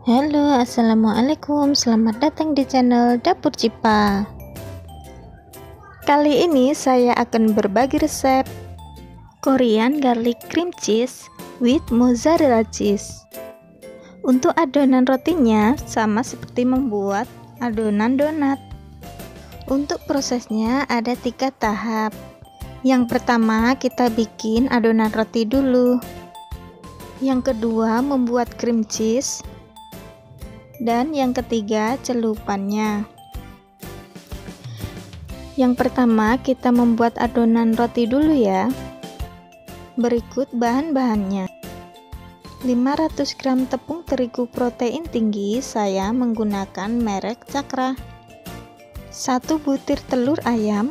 Halo, assalamualaikum. Selamat datang di channel Dapur Cipa. Kali ini saya akan berbagi resep Korean garlic cream cheese with mozzarella cheese. Untuk adonan rotinya sama seperti membuat adonan donat. Untuk prosesnya ada 3 tahap. Yang pertama kita bikin adonan roti dulu. Yang kedua membuat cream cheese. Dan yang ketiga celupannya. Yang pertama kita membuat adonan roti dulu ya. Berikut bahan-bahannya. 500 gram tepung terigu protein tinggi, saya menggunakan merek Cakra. 1 butir telur ayam,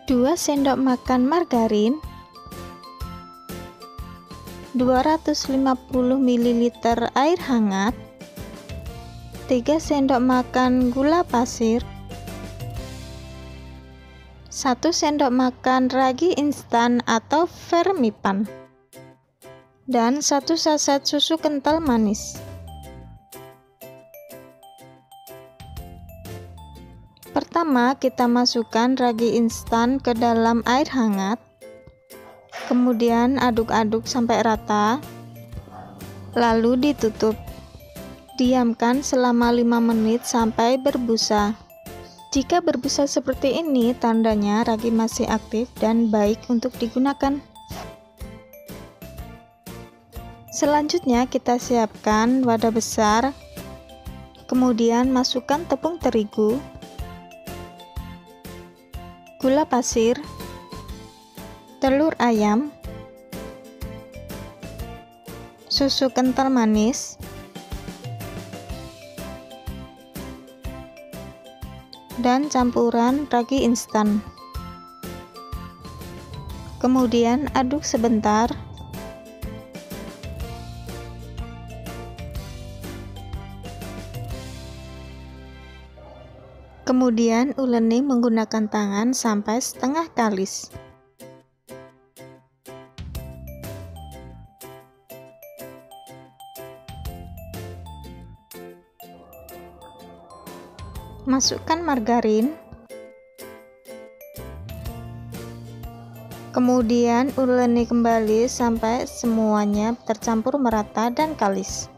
2 sendok makan margarin, 250 ml air hangat, 3 sendok makan gula pasir, 1 sendok makan ragi instan atau vermipan, dan 1 saset susu kental manis. Pertama, kita masukkan ragi instan ke dalam air hangat. Kemudian aduk-aduk sampai rata. Lalu ditutup. Diamkan selama 5 menit sampai berbusa. Jika berbusa seperti ini, tandanya ragi masih aktif dan baik untuk digunakan. Selanjutnya kita siapkan wadah besar. Kemudian masukkan tepung terigu, gula pasir, telur ayam, susu kental manis, dan campuran ragi instan. Kemudian aduk sebentar. Kemudian uleni menggunakan tangan sampai setengah kalis. Masukkan margarin. Kemudian uleni kembali sampai semuanya tercampur merata dan kalis.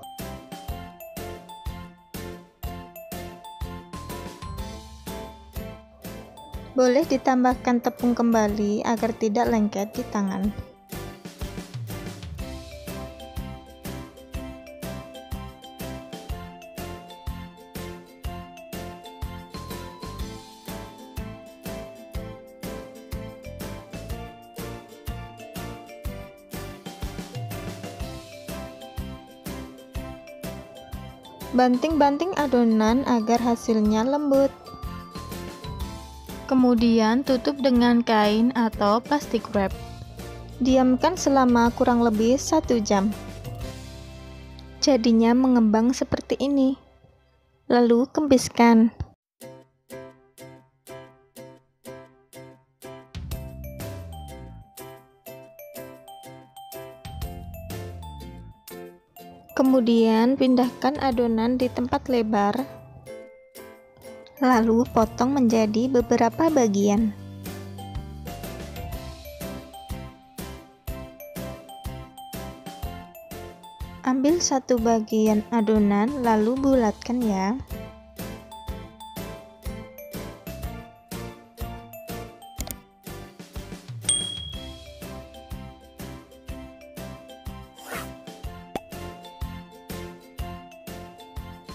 Boleh ditambahkan tepung kembali agar tidak lengket di tangan. Banting-banting adonan agar hasilnya lembut. Kemudian tutup dengan kain atau plastik wrap. Diamkan selama kurang lebih 1 jam. Jadinya mengembang seperti ini. Lalu kembiskan. Kemudian pindahkan adonan di tempat lebar. Lalu potong menjadi beberapa bagian. Ambil 1 bagian adonan lalu bulatkan ya.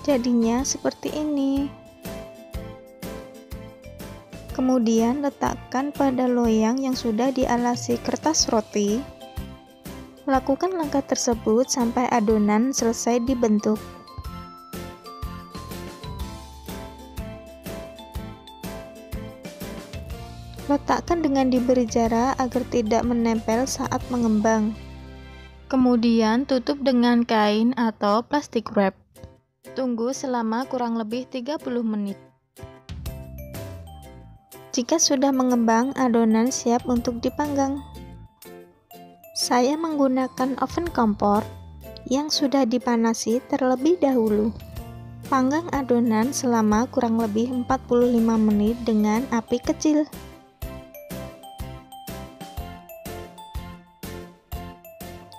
Jadinya seperti ini. Kemudian letakkan pada loyang yang sudah dialasi kertas roti. Lakukan langkah tersebut sampai adonan selesai dibentuk. Letakkan dengan diberi jarak agar tidak menempel saat mengembang. Kemudian tutup dengan kain atau plastik wrap. Tunggu selama kurang lebih 30 menit. Jika sudah mengembang, adonan siap untuk dipanggang. Saya menggunakan oven kompor yang sudah dipanasi terlebih dahulu. Panggang adonan selama kurang lebih 45 menit dengan api kecil.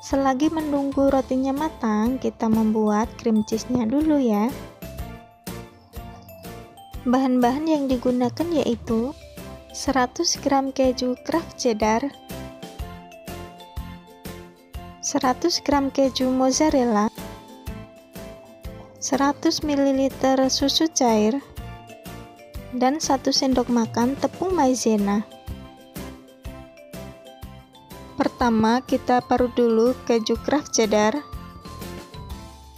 Selagi menunggu rotinya matang, kita membuat cream cheese-nya dulu ya. Bahan-bahan yang digunakan yaitu 100 gram keju Kraft Cheddar, 100 gram keju mozzarella, 100 ml susu cair, dan 1 sendok makan tepung maizena. Pertama, kita parut dulu keju Kraft Cheddar.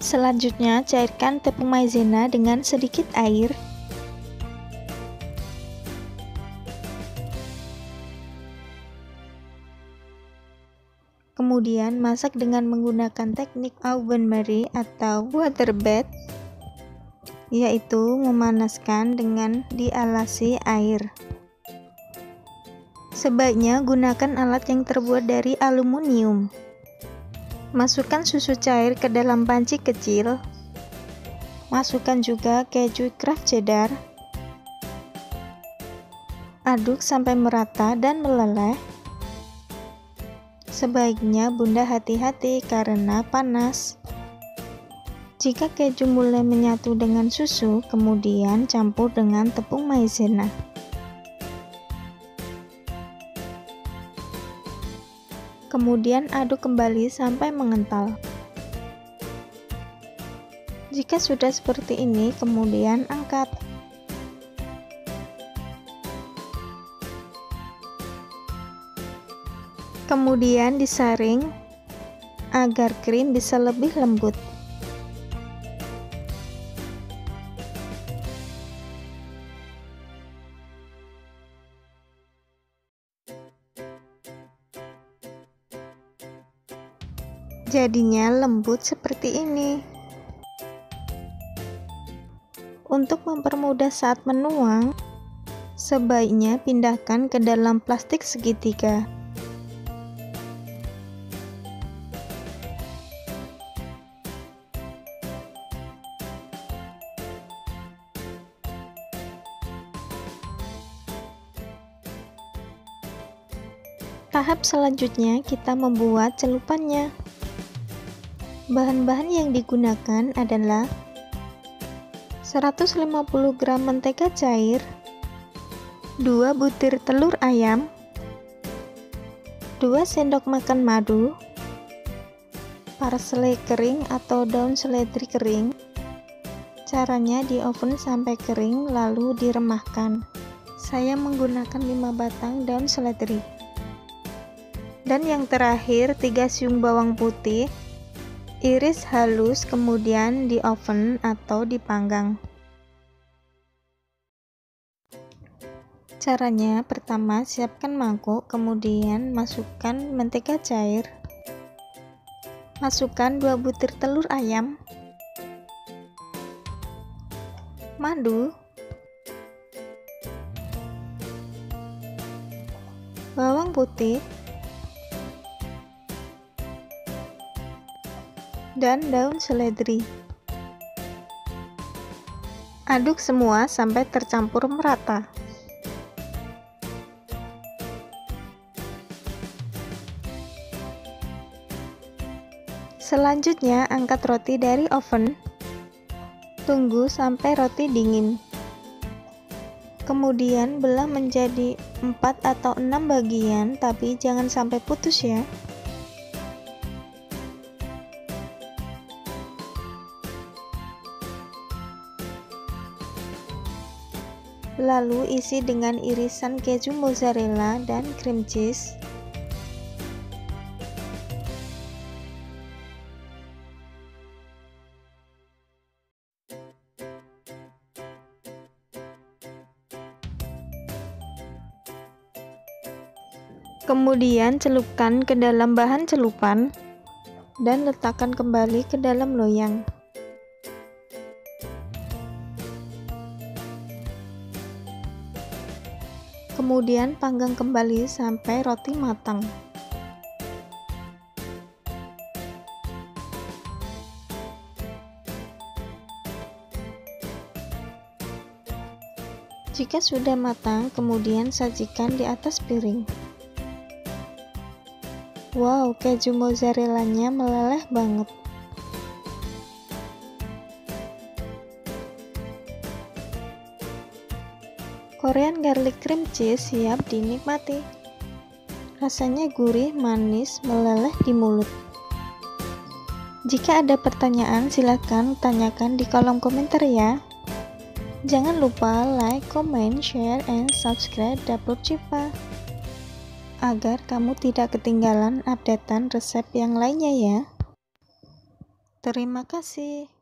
Selanjutnya, cairkan tepung maizena dengan sedikit air. Kemudian masak dengan menggunakan teknik oven marie atau water bath, yaitu memanaskan dengan dialasi air. Sebaiknya gunakan alat yang terbuat dari aluminium. Masukkan susu cair ke dalam panci kecil. Masukkan juga keju Kraft Cheddar. Aduk sampai merata dan meleleh. Sebaiknya Bunda hati-hati karena panas. Jika keju mulai menyatu dengan susu, kemudian campur dengan tepung maizena. Kemudian aduk kembali sampai mengental. Jika sudah seperti ini, kemudian angkat. Kemudian disaring agar krim bisa lebih lembut. Jadinya lembut seperti ini. Untuk mempermudah saat menuang, sebaiknya pindahkan ke dalam plastik segitiga. Tahap selanjutnya kita membuat celupannya. Bahan-bahan yang digunakan adalah 150 gram mentega cair, 2 butir telur ayam, 2 sendok makan madu, parsley kering atau daun seledri kering. Caranya di oven sampai kering lalu diremahkan. Saya menggunakan 5 batang daun seledri. Dan yang terakhir 3 siung bawang putih, iris halus, kemudian di oven atau dipanggang. Caranya, pertama siapkan mangkuk, kemudian masukkan mentega cair, masukkan 2 butir telur ayam, madu, bawang putih, dan daun seledri. Aduk semua sampai tercampur merata. Selanjutnya, angkat roti dari oven. Tunggu sampai roti dingin. Kemudian belah menjadi 4 atau 6 bagian, tapi jangan sampai putus ya. Lalu isi dengan irisan keju mozzarella dan cream cheese. Kemudian celupkan ke dalam bahan celupan dan letakkan kembali ke dalam loyang. Kemudian panggang kembali sampai roti matang. Jika sudah matang, kemudian sajikan di atas piring. Wow, keju mozzarella-nya meleleh banget. Korean garlic cream cheese siap dinikmati. Rasanya gurih, manis, meleleh di mulut. Jika ada pertanyaan, silakan tanyakan di kolom komentar ya. Jangan lupa like, comment, share, and subscribe Dapur Cipa agar kamu tidak ketinggalan updatean resep yang lainnya ya. Terima kasih.